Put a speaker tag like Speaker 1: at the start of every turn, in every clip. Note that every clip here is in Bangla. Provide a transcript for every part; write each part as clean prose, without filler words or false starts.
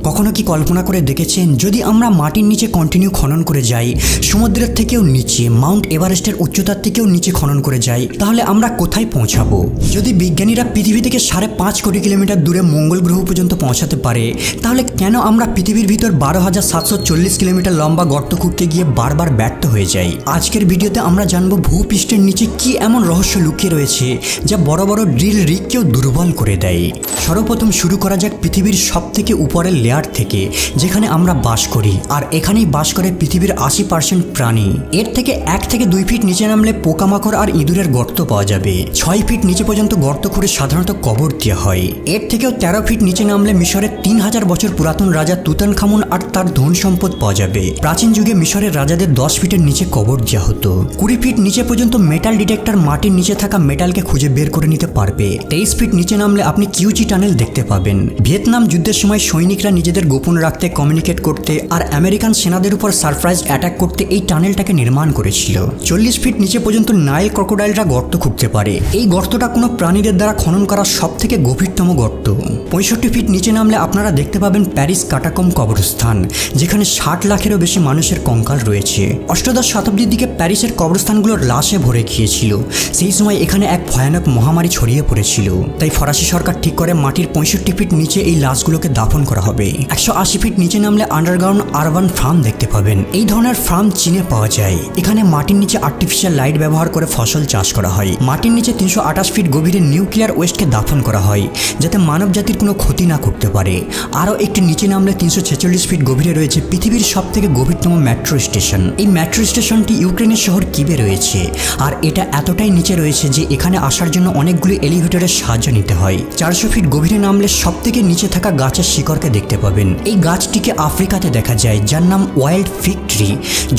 Speaker 1: কখনো কি কল্পনা করে দেখেছেন যদি আমরা মাটির নিচে কন্টিনিউ খনন করে যাই, সমুদ্রের থেকেও নিচে, মাউন্ট এভারেস্টের উচ্চতার থেকেও নিচে খনন করে যাই, তাহলে আমরা কোথায় পৌঁছাবো? যদি বিজ্ঞানীরা পৃথিবী থেকে 5.5 কোটি কিলোমিটার দূরে মঙ্গল গ্রহ পর্যন্ত পৌঁছাতে পারে, তাহলে কেন আমরা পৃথিবীর ভিতর 12,740 কিলোমিটার লম্বা গর্ত খুঁড়তে গিয়ে বারবার ব্যর্থ হয়ে যাই? আজকের ভিডিওতে আমরা জানবো ভূপৃষ্ঠের নিচে কি এমন রহস্য লুকিয়ে রয়েছে যা বড় বড় ড্রিল রিগকেও দুর্বল করে দেয়। সর্বপ্রথম শুরু করা যাক পৃথিবীর সব থেকে উপরের লেয়ার থেকে, যেখানে আমরা বাস করি, আর এখানেই বাস করে পৃথিবীর 80% প্রাণী। এর থেকে 1 থেকে 2 ফিট নিচে নামলে পোকামাকড় আর ইঁদুরের গর্ত পাওয়া যাবে। 6 ফিট নিচে পর্যন্ত গর্ত খুঁড়ে সাধারণত কবর দেওয়া হয়। এর থেকেও 13 ফিট নিচে নামলে মিশরের 3000 বছর পুরাতন রাজা তুতানখামুন আর তার ধন সম্পদ পাওয়া যাবে। প্রাচীন যুগে মিশরের রাজাদের 10 ফিটের নিচে কবর দেওয়া হতো। 20 ফিট নিচে পর্যন্ত মেটাল ডিটেক্টর মাটির নিচে থাকা মেটালকে খুঁজে বের করে নিতে পারবে। 23 ফিট নিচে নামলে আপনি কিউজি টানেল দেখতে পাবেন। ভিয়েতনাম যুদ্ধের সময় সৈনিকরা নিজেদের গোপন রাখতে, কমিউনিকেট করতে আর আমেরিকান সেনাদের উপর সারপ্রাইজ অ্যাটাক করতে এই টানেলটাকে নির্মাণ করেছিল। 40 ফিট নিচে পর্যন্ত নাইল ক্রোকোডাইলরা গর্ত খুঁড়তে পারে। এই গর্তটা কোনো প্রাণীদের দ্বারা খনন করা সব থেকে গভীরতম গর্ত। 65 ফিট নিচে নামলে আপনারা দেখতে পাবেন প্যারিস কাটাকম কবরস্থান, যেখানে 60 লাখেরও বেশি মানুষের কঙ্কাল রয়েছে। অষ্টাদশ শতাব্দীর দিকে প্যারিসের কবরস্থানগুলোর লাশে ভরে গিয়েছিল। সেই সময় এখানে এক ভয়ানক মহামারী ছড়িয়ে পড়েছিল। তাই ফরাসি সরকার ঠিক করে মাটির 65 ফিট নিচে এই লাশগুলোকে দাফন করা হবে। 180 ফিট নিচে নামলে আন্ডারগ্রাউন্ড আরবান ফার্ম দেখতে পাবেন। এই ধরনের ফার্ম চীনে পাওয়া যায়। এখানে মাটির নিচে আর্টিফিশিয়াল লাইট ব্যবহার করে ফসল চাষ করা হয়। মাটির নিচে 328 ফিট গভীরে নিউক্লিয়ার ওয়েস্টকে দাফন করা হয়, যাতে মানব জাতির কোনো ক্ষতি না করতে পারে। আরও একটি নিচে নামলে 346 ফিট গভীরে রয়েছে পৃথিবীর সব থেকে গভীরতম মেট্রো স্টেশন। এই মেট্রো স্টেশনটি ইউক্রেনের শহর কিবে রয়েছে, আর এটা এতটাই নিচে রয়েছে যে এখানে আসার জন্য অনেকগুলি এলিভেটরের সাহায্য নিতে হয়। 400 ফিট গভীরে নামলে সব থেকে নিচে থাকা গাছের শিকড়কে দেখতে পাবেন। এই গাছটিকে আফ্রিকাতে দেখা যায়, যার নাম ওয়াইল্ড ফিগ ট্রি।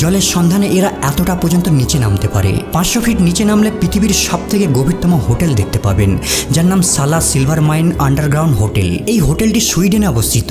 Speaker 1: জলের সন্ধানে এরা এতটা পর্যন্ত নিচে নামতে পারে। 500 ফিট নিচে নামলে পৃথিবীর সব থেকে গভীরতম হোটেল দেখতে পাবেন, যার নাম সালা সিলভার মাইন আন্ডারগ্রাউন্ড হোটেল। এই হোটেলটি সুইডেনে অবস্থিত।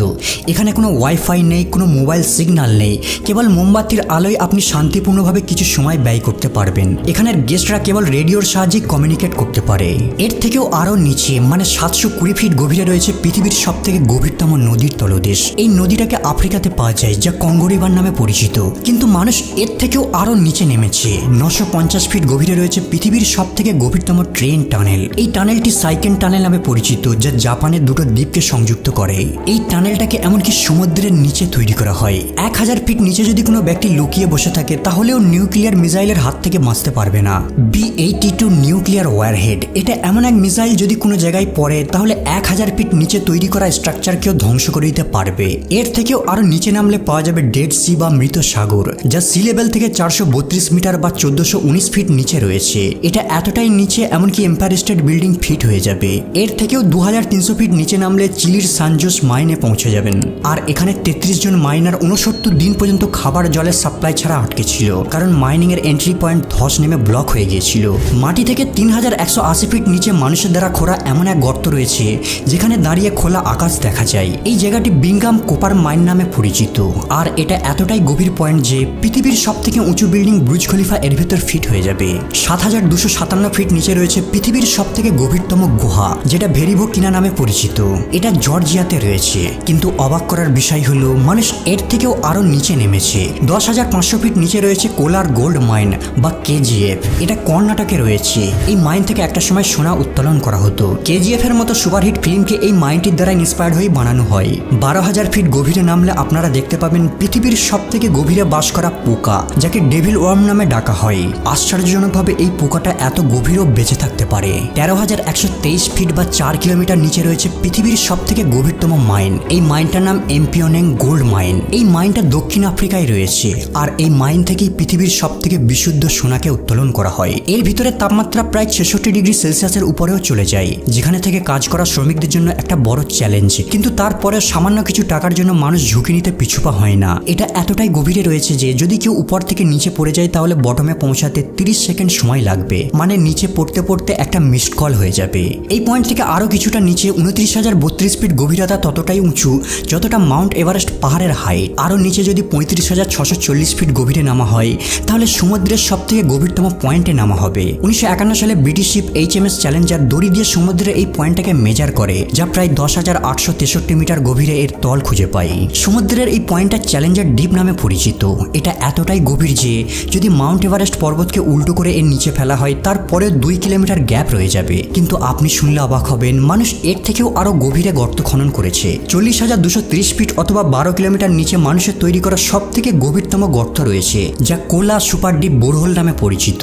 Speaker 1: এখানে কোনো ওয়াইফাই নেই, কোনো মোবাইল সিগন্যাল নেই। কেবল মোমবাতির আলোয় আপনি শান্তিপূর্ণভাবে কিছু সময় ব্যয় করতে পারবেন। এখানের গেস্টরা কেবল রেডিওর সাহায্যে কমিউনিকেট করতে পারে। এর থেকেও আরও নিচে, মানে 720 ফিট গভীরে রয়েছে পৃথিবীর সব থেকে গভীরতম নদীর তলদেশ। এই নদীটাকে আফ্রিকাতে পাওয়া যায়, যা কঙ্গো রিভার নামে পরিচিত। কিন্তু মানুষ এর থেকেও আরও নিচে নেমেছে। 950 ফিট গভীরে রয়েছে পৃথিবীর সব থেকে গভীরতম ট্রেন টানেল। এই টানেলটি সাইকেন টানেল নামে পরিচিত, যা জাপানের দুটো দ্বীপকে সংযুক্ত করে। এই টানেলটাকে এমনকি সমুদ্রের নিচে তৈরি করা হয়। 1000 ফিট নিচে যদি কোনো ব্যক্তি লুকিয়ে বসে থাকে, তাহলেও নিউক্লিয়ার মিসাইলের হাত থেকে বাঁচতে পারবে না। B-82 নিউক্লিয়ার ওয়ারহেড, এটা এমন এক মিসাইল যদি কোনো জায়গায় পড়ে, তাহলে 1000 ফিট নিচে তৈরি করা স্ট্রাকচারকেও ধ্বংস করে দিতে পারবে। এর থেকেও আরো নিচে নামলে পাওয়া যাবে ডেড সি বা মৃত সাগর, যা সি লেভেল থেকে 432 মিটার বা 1419 ফিট নিচে রয়েছে। এটা এতটাই নিচে এমনকি এম্পায়ার স্টেট বিল্ডিং ফিট হয়ে যাবে। এর থেকেও 2300 ফিট নিচে নামলে চিলির সানজোস মাইনে পৌঁছে যাবেন। আর এখানে 33 জন মাইনার 69 দিন পর্যন্ত খাবার জলের সাপ্লাই ছাড়া আটকে ছিল, কারণ মাইনিং এর এন্ট্রি পয়েন্ট ধস নেমে ব্লক হয়ে গিয়েছিল। মাটি থেকে 3180 ফিট নিচে মানুষের দ্বারা খোঁড়া এমন এক গর্ত রয়েছে, যেখানে দাঁড়িয়ে খোলা আকাশ দেখা যায়। এই জায়গাটি বিংগাম কোপার মাইন নামে পরিচিত। আর এটা এতটাই গভীর পয়েন্ট যে পৃথিবীর সব থেকে উঁচু বিল্ডিং বুর্জ খলিফা এর ভিতর ফিট হয়ে যাবে। 7257 ফিট নিচে রয়েছে পৃথিবীর সব থেকে গভীরতম গুহা, যেটা ভেরিভো কিনা নামে পরিচিত। এটা জর্জিয়াতে রয়েছে। কিন্তু অবাক করার বিষয় হলো মানুষ এর থেকেও আরো নিচে নেমেছে। 10,500 ফিট নিচে রয়েছে কোলার গোল্ড মাইন বা KGF। এটা কর্ণাটকে রয়েছে। এই মাইন থেকে একটা সময় সোনা উত্তোলন করা হতো। KGF এর মতো সুপারহিট ফিল্মকে এই মাইনটির দ্বারা ইন্সপায়ার্ড হয়ে বানানো হয়। 12,000 ফিট গভীরে নামলে আপনারা দেখতে পাবেন পৃথিবীর সব থেকে গভীরে বাস করা পোকা, যাকে ডেভিল ওয়ার্ম নামে ডাকা হয়। আশ্চর্যজনকভাবে এই পোকাটা এত গভীরও বেঁচে থাকতে পারে। 13,123 ফিট বা 4 কিলোমিটার নিচে রয়েছে পৃথিবীর সব থেকে গভীরতম মাইন। এই মাইনটার নাম এমপিওনেং গোল্ড মাইন। এই মাইনটা দক্ষিণ আফ্রিকায় রয়েছে। আর এই মাইন থেকেই পৃথিবীর সব থেকে বিশুদ্ধ সোনাকে উত্তোলন করা হয়। এর ভিতরে তাপমাত্রা প্রায় 66 ডিগ্রি সেলসিয়াসের উপরেও চলে যায়, যেখানে থেকে কাজ করা শ্রমিকদের জন্য একটা বড় চ্যালেঞ্জ। কিন্তু তারপরে সামান্য কিছু টাকার জন্য মানুষ ঝুঁকি নিতে পিছুপা হয় না। এটা এতটাই গভীরে রয়েছে যে যদি কেউ উপর থেকে নিচে পড়ে যায়, তাহলে বটমে পৌঁছাতে 30 সেকেন্ড সময় লাগবে। মানে নিচে পড়তে পড়তে একটা মিসড কল হয়ে যাবে। এই পয়েন্ট থেকে আরো কিছুটা নিচে 29,032 ফিট গভীরতা ততটাই উঁচু যতটা মাউন্ট এভারেস্ট পাহাড়ের হাইট। আরো নিচে যদি 35,640 ফিট গভীরে নামা হয়, তাহলে সমুদ্রের সব থেকে গভীরতম পয়েন্টে নামা হবে। 1951 সালে ব্রিটিশ শিপ HMS চ্যালেঞ্জার দড়ি দিয়ে সমুদ্রের এই পয়েন্টটাকে মেজার করে, যা প্রায় 10,863 মিটার গভীরে এর তল খুঁজে পাই। সমুদ্রের এই পয়েন্টটা চ্যালেঞ্জার ডিপ নামে পরিচিত। এটা এতটাই গভীর যে যদি মাউন্ট এভারেস্ট পর্বতকে উল্টো করে এর নিচে ফেলা হয় তারপরে 2 কিলোমিটার গ্যাপ রয়ে যাবে। কিন্তু আপনি শুনলে অবাক হবেন, মানুষ এর থেকেও আরো গভীরে গর্ত খনন করেছে। 40,230 ফিট অথবা 12 কিলোমিটার নিচে মানুষের তৈরি করা সব থেকে গভীরতম গর্ত রয়েছে, যা কোলা সুপার ডিপ বোরহোল নামে পরিচিত।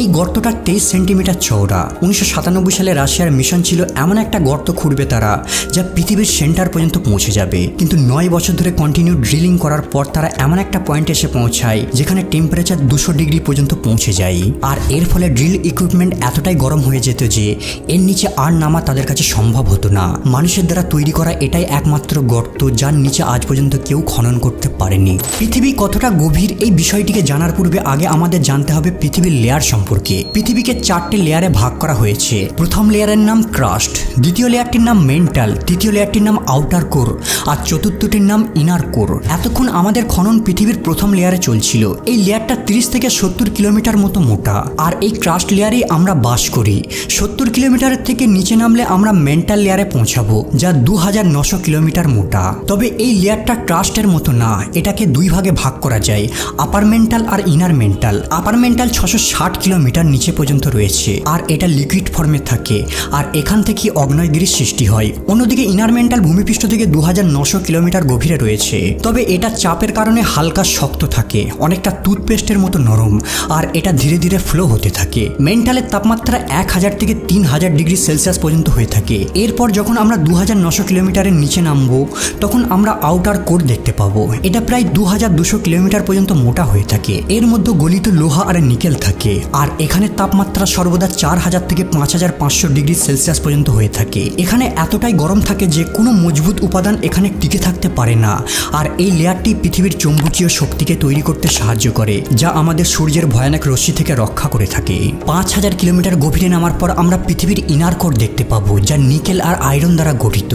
Speaker 1: এই গর্তটা 23 সেন্টিমিটার চওড়া। 1997 সালে রাশিয়ার মিশন ছিল এমন একটা গর্ত খুঁড়বে তারা, যা পৃথিবীর সেন্টার পর্যন্ত পৌঁছে যাবে। কিন্তু 9 বছর ধরে কন্টিনিউ ড্রিলিং করার পর তারা এমন একটা পয়েন্টে এসে পৌঁছায় যেখানে টেম্পারেচার 200 ডিগ্রি পর্যন্ত পৌঁছে যায়। আর এর ফলে ড্রিল ইকুইপমেন্ট এতটাই গরম হয়ে যেত যে এর নিচে আর নামা তাদের কাছে সম্ভব হতো না। মানুষের দ্বারা তৈরি করা এটাই একমাত্র গর্ত যার নিচে আজ পর্যন্ত কেউ খনন করতে পারেনি। পৃথিবী কতটা গভীর এই বিষয়টিকে জানার পূর্বে আগে আমাদের জানতে হবে পৃথিবীর লেয়ার সম্পর্কে। পৃথিবীকে 4টে লেয়ারে ভাগ করা হয়েছে। প্রথম লেয়ারের নাম ক্রাস্ট, দ্বিতীয় লেয়ারটির নাম মেন্টাল, তৃতীয় লেয়ারটির নাম আউটার কোর আর চতুর্থটির নাম ইনার কোর। এতক্ষণ আমাদের খনন পৃথিবীর প্রথম লেয়ারে চলছিল। এই লেয়ারটা 30 থেকে 70 কিলোমিটার মতো মোটা, আর এই ক্রাস্ট লেয়ারেই আমরা বাস করি। 70 কিলোমিটারের থেকে নিচে নামলে আমরা মেন্টাল লেয়ারে পৌঁছাবো, যা 2900 কিলোমিটার মোটা। তবে এই লেয়ারটা ক্রাস্টের মতো না, এটাকে 2 ভাগে ভাগ করা যায়, আপার মেন্টাল আর ইনার মেন্টাল। আপার মেন্টাল 660 কিলোমিটার নিচে পর্যন্ত রয়েছে আর এটা লিকুইড ফর্মে থাকে, আর এখান থেকে আগ্নেয়গিরির সৃষ্টি হয়। অন্যদিকে ইনার মেন্টাল ভূমিপৃষ্ঠ থেকে 2900 কিলোমিটার গভীরে রয়েছে। তবে এটা চাপের কারণে হালকা শক্ত থাকে, অনেকটা টুথপেস্টের মতো নরম, আর এটা ধীরে ধীরে ফ্লো হতে থাকে। মেন্টালের তাপমাত্রা 1000 থেকে 3000 ডিগ্রি সেলসিয়াস পর্যন্ত হয়ে থাকে। এরপর যখন আমরা 2900 কিলোমিটারের নিচে নামবো তখন আমরা আউটার কোর দেখতে পাবো। এটা প্রায় 2200 কিলোমিটার পর্যন্ত মোটা হয়ে থাকে। এর মধ্যে গলিত লোহা আর নিকেল থাকে, আর এখানে তাপমাত্রা সর্বদা 4000 থেকে 5500 ডিগ্রি সেলসিয়াস পর্যন্ত হয়ে থাকে। এখানে এতটাই গরম থাকে যে কোনো মজবুত উপাদান এখানে টিকে থাকতে পারে না। আর এই লেয়ারটি পৃথিবীর চৌম্বকীয় শক্তিকে তৈরি করতে সাহায্য করে, যা আমাদের সূর্যের ভয়ানক রশ্মি থেকে রক্ষা করে থাকে। 5000 কিলোমিটার গভীরে নামার পর আমরা পৃথিবীর ইনার কোর দেখতে পাবো, যা নিকেল আর আয়রন দ্বারা গঠিত,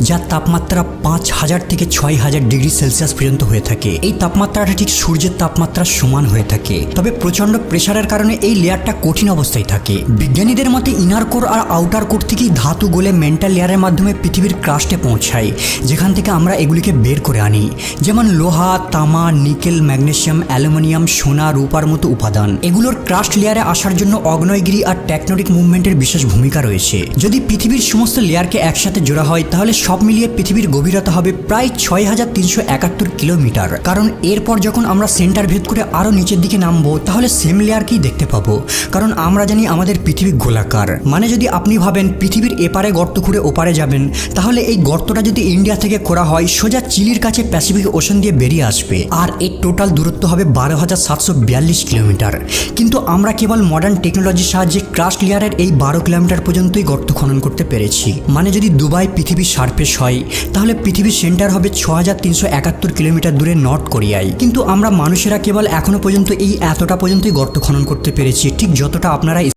Speaker 1: যার তাপমাত্রা 5000 থেকে 6000 ডিগ্রি সেলসিয়াস পর্যন্ত হয়ে থাকে। এই তাপমাত্রাটা ঠিক সূর্যের তাপমাত্রার সমান হয়ে থাকে। তবে প্রচন্ড প্রেসারের কারণে এই লেয়ারটা কঠিন অবস্থায় থাকে। বিজ্ঞানীদের মতে ইনার কোর আর আউটার কোর থেকেই ধাতু গলে মেন্টাল লেয়ারের মাধ্যমে পৃথিবীর ক্রাস্টে পৌঁছায়, যেখান থেকে আমরা এগুলিকে বের করে আনি, যেমন লোহা, তামা, নিকেল, ম্যাগনেসিয়াম, অ্যালুমিনিয়াম, সোনা, রূপার মতো উপাদান। এগুলোর ক্রাস্ট লেয়ারে আসার জন্য আগ্নেয়গিরি আর টেকটনিক মুভমেন্টের বিশেষ ভূমিকা রয়েছে। যদি পৃথিবীর সমস্ত লেয়ারকে একসাথে জোড়া হয় তাহলে সব মিলিয়ে পৃথিবীর গভীরতা হবে প্রায় 6371 কিলোমিটার। কারণ এরপর যখন আমরা সেন্টার ভেদ করে আরো নিচের দিকে নামবো তাহলে সেম লেয়ারকেই দেখতে পাবো, কারণ আমরা জানি আমাদের পৃথিবী গোলাকার। মানে যদি আপনি ভাবেন পৃথিবীর এপারে গর্ত খুঁড়ে ওপারে যাবেন, তাহলে এই গর্তটা যদি ইন্ডিয়া থেকে করা হয় সোজা চিলির কাছে প্যাসিফিক ওশান দিয়ে বেরিয়ে আসবে, আর এর টোটাল দূরত্ব হবে 12,742 কিলোমিটার। কিন্তু আমরা কেবল মডার্ন টেকনোলজির সাহায্যে ক্রাস্ট লেয়ারের এই 12 কিলোমিটার পর্যন্তই গর্ত খনন করতে পেরেছি। মানে যদি দুবাই পৃথিবীর সারফেস হয় তাহলে পৃথিবীর সেন্টার হবে 6371 কিলোমিটার দূরে নর্থ কোরিয়ায়। কিন্তু আমরা মানুষেরা কেবল এখনো পর্যন্ত এই এতটা পর্যন্তই গর্ত খনন করতে পেরেছি, ঠিক যতটা আপনারা